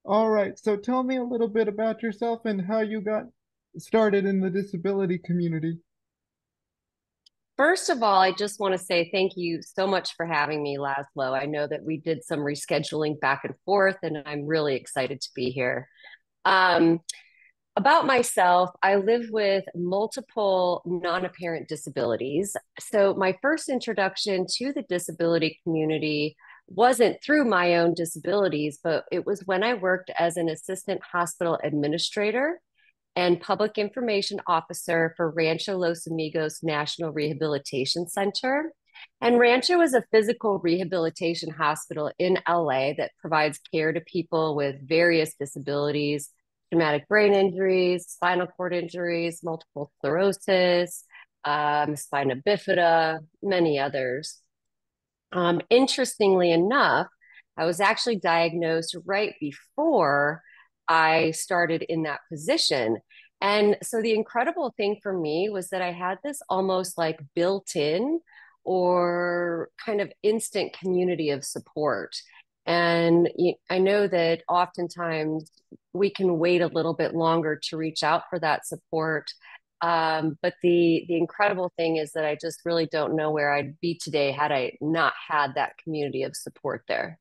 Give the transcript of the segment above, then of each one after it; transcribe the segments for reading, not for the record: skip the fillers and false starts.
All right, so tell me a little bit about yourself and how you got started in the disability community. First of all, I just want to say thank you so much for having me, Laszlo. I know that we did some rescheduling back and forth, and I'm really excited to be here. Um, about myself, I live with multiple non-apparent disabilities. So my first introduction to the disability community wasn't through my own disabilities, but it was when I worked as an assistant hospital administrator and public information officer for Rancho Los Amigos National Rehabilitation Center. And Rancho is a physical rehabilitation hospital in LA that provides care to people with various disabilities, traumatic brain injuries, spinal cord injuries, multiple sclerosis, spina bifida, many others. Interestingly enough, I was actually diagnosed right before I started in that position. And so the incredible thing for me was that I had this almost like built in or kind of instant community of support. And I know that oftentimes we can wait a little bit longer to reach out for that support. But the incredible thing is that I just really don't know where I'd be today had I not had that community of support there.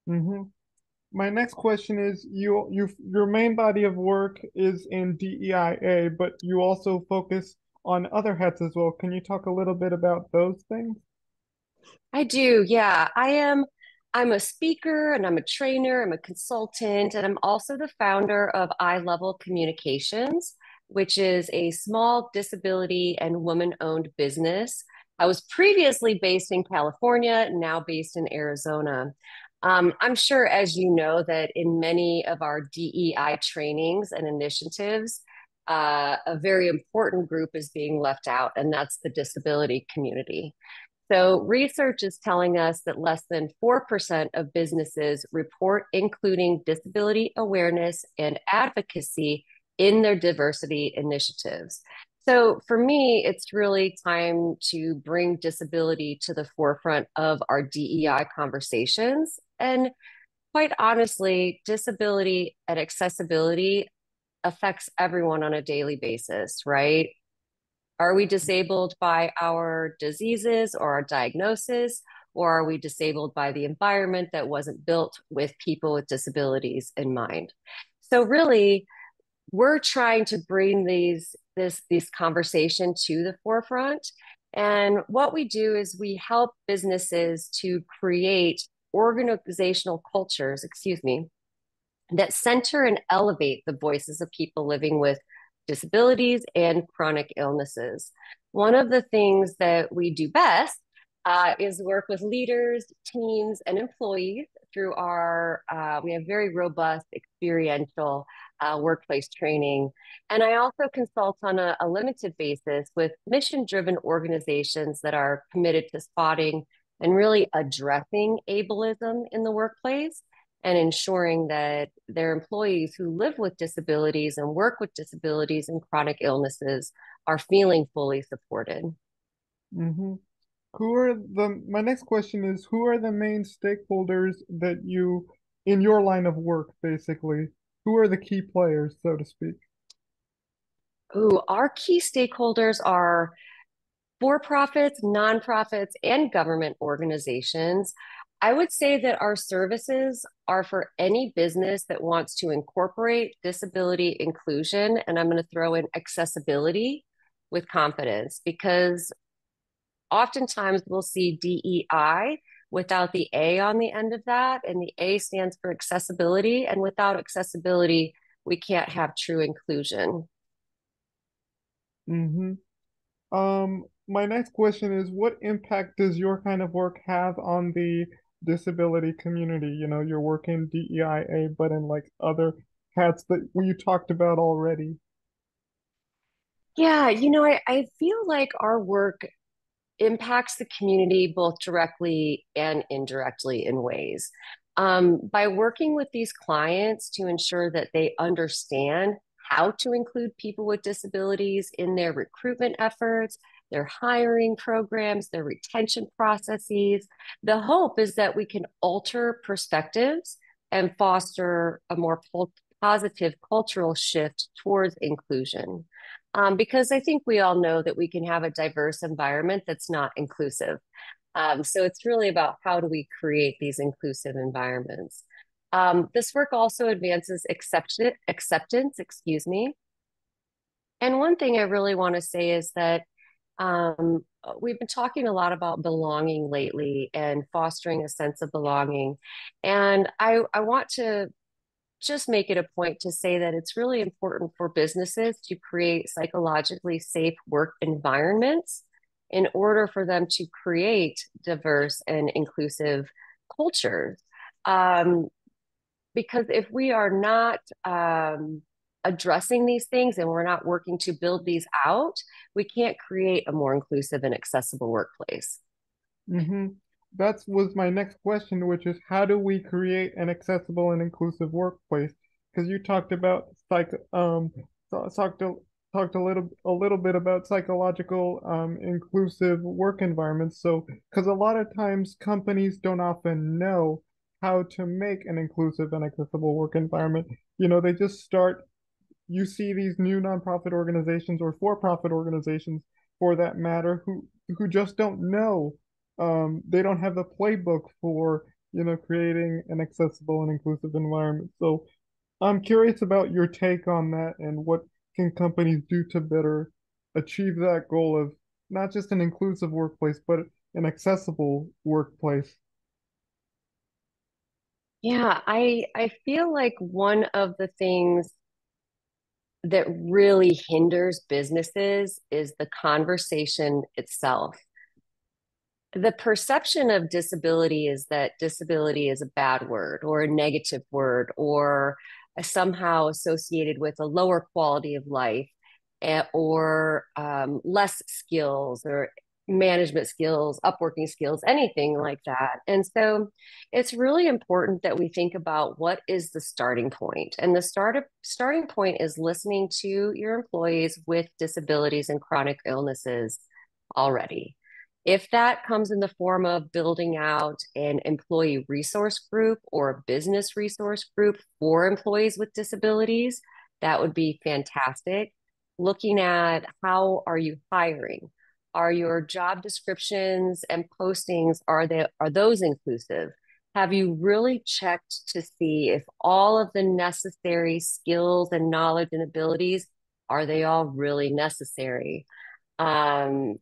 hmm My next question is your main body of work is in DEIA, but you also focus on other hats as well. Can you talk a little bit about those things? I do, yeah. I'm a speaker and I'm a trainer, I'm a consultant, and I'm also the founder of Eye Level Communications, which is a small disability and woman-owned business. I was previously based in California, now based in Arizona. I'm sure, as you know, that in many of our DEI trainings and initiatives, a very important group is being left out, and that's the disability community. So, research is telling us that less than 4% of businesses report including disability awareness and advocacy in their diversity initiatives. So, for me, it's really time to bring disability to the forefront of our DEI conversations. And quite honestly, disability and accessibility affects everyone on a daily basis, right? Are we disabled by our diseases or our diagnosis, or are we disabled by the environment that wasn't built with people with disabilities in mind? So really, we're trying to bring these conversation to the forefront. And what we do is we help businesses to create organizational cultures, excuse me, that center and elevate the voices of people living with disabilities and chronic illnesses. One of the things that we do best is work with leaders, teams, and employees through we have very robust experiential workplace training. And I also consult on a limited basis with mission driven organizations that are committed to spotting and really addressing ableism in the workplace and ensuring that their employees who live with disabilities and work with disabilities and chronic illnesses are feeling fully supported. hmm My next question is, who are the main stakeholders that in your line of work, basically? Who are the key players, so to speak? Ooh, our key stakeholders are for profits, nonprofits, and government organizations. I would say that our services are for any business that wants to incorporate disability inclusion, and I'm going to throw in accessibility with confidence because oftentimes we'll see DEI without the A on the end of that, and the A stands for accessibility, and without accessibility, we can't have true inclusion. hmm my next question is, what impact does your kind of work have on the disability community? You know, you're working DEIA, but in like other hats that you talked about already. Yeah, I feel like our work impacts the community both directly and indirectly in ways. By working with these clients to ensure that they understand how to include people with disabilities in their recruitment efforts, their hiring programs, their retention processes, the hope is that we can alter perspectives and foster a more positive cultural shift towards inclusion. Because I think we all know that we can have a diverse environment that's not inclusive. So it's really about how do we create these inclusive environments. This work also advances acceptance, excuse me. And one thing I really want to say is that we've been talking a lot about belonging lately and fostering a sense of belonging. And I want to just make it a point to say that it's really important for businesses to create psychologically safe work environments in order for them to create diverse and inclusive cultures. Um, because if we are not addressing these things and we're not working to build these out, we can't create a more inclusive and accessible workplace. Mm-hmm. That was my next question, which is how do we create an accessible and inclusive workplace? Because you talked about talked a little bit about psychological inclusive work environments. So, because a lot of times companies don't often know how to make an inclusive and accessible work environment. They just start. You see these new nonprofit organizations or for-profit organizations, for that matter, who just don't know. They don't have a playbook for creating an accessible and inclusive environment. So I'm curious about your take on that and what can companies do to better achieve that goal of not just an inclusive workplace, but an accessible workplace. Yeah, I feel like one of the things that really hinders businesses is the conversation itself. The perception of disability is that disability is a bad word or a negative word or somehow associated with a lower quality of life, or less skills or management skills, upworking skills, anything like that. And so it's really important that we think about what is the starting point. And the starting point is listening to your employees with disabilities and chronic illnesses already. If that comes in the form of building out an employee resource group or a business resource group for employees with disabilities, that would be fantastic. Looking at how are you hiring? Are your job descriptions and postings, are those inclusive? Have you really checked to see if all of the necessary skills and knowledge and abilities, are they all really necessary?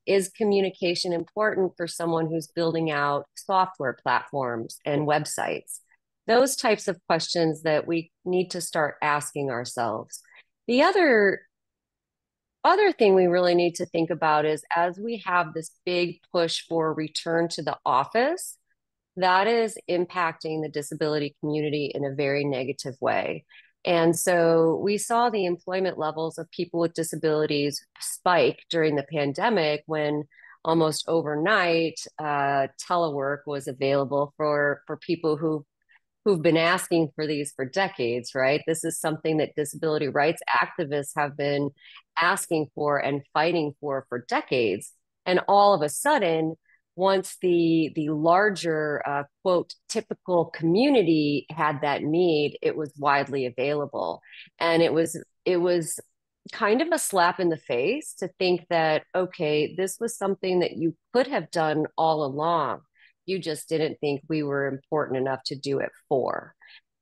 Is communication important for someone who's building out software platforms and websites? Those types of questions that we need to start asking ourselves. The other thing we really need to think about is as we have this big push for return to the office, that is impacting the disability community in a very negative way. And so we saw the employment levels of people with disabilities spike during the pandemic when almost overnight telework was available for people who've been asking for these for decades, right? This is something that disability rights activists have been asking for and fighting for decades. And all of a sudden, once the larger quote typical community had that need, it was widely available, and it was kind of a slap in the face to think that okay, this was something that you could have done all along. You just didn't think we were important enough to do it for.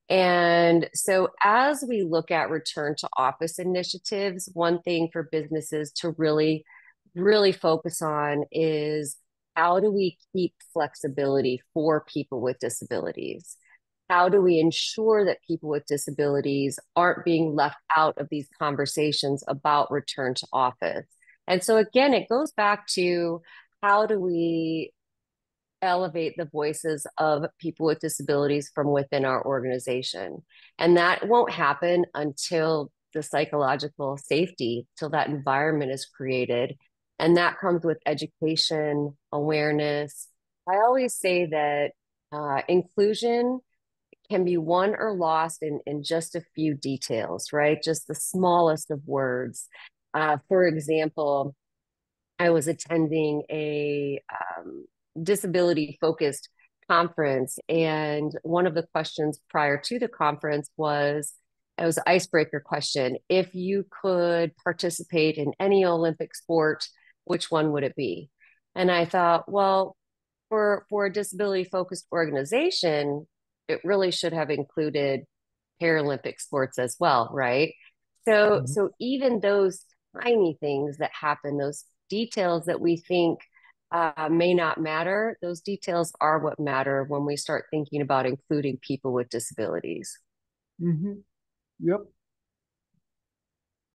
And so, as we look at return to office initiatives, one thing for businesses to really focus on is how do we keep flexibility for people with disabilities? How do we ensure that people with disabilities aren't being left out of these conversations about return to office? And so, again, it goes back to how do we elevate the voices of people with disabilities from within our organization. And that won't happen until the psychological safety, till that environment is created. And that comes with education, awareness. I always say that inclusion can be won or lost in just a few details, right? Just the smallest of words. For example, I was attending a disability focused conference, and one of the questions prior to the conference was it was an icebreaker question. If you could participate in any Olympic sport, which one would it be? And I thought, well, for a disability focused organization, it really should have included Paralympic sports as well, right? Mhm. So even those tiny things that happen, those details that we think may not matter, those details are what matter when we start thinking about including people with disabilities. Mhm. Yep.